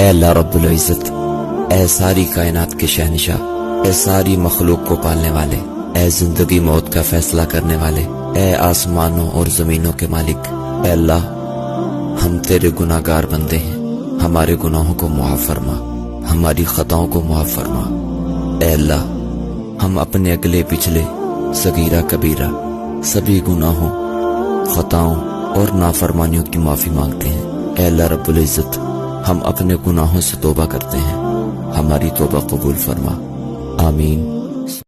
ए अल्लाह रब्बुल इज़्ज़त, ए सारी कायनात के शहंशाह, ए सारी मखलूक को पालने वाले, ए जिंदगी मौत का फैसला करने वाले, ए आसमानों और जमीनों के मालिक, ए अल्लाह, हम तेरे गुनाहगार बंदे हैं, हमारे गुनाहों को मुआफ फरमा, हमारी खताओं को मुआफ फरमा। ए अल्लाह, हम अपने अगले पिछले सगीरा कबीरा सभी गुनाहों, खताओं और नाफरमानियों की माफी मांगते हैं। ए अल्लाह रब्बुल इज़्ज़त, हम अपने गुनाहों से तौबा करते हैं, हमारी तौबा कबूल फरमा। आमीन।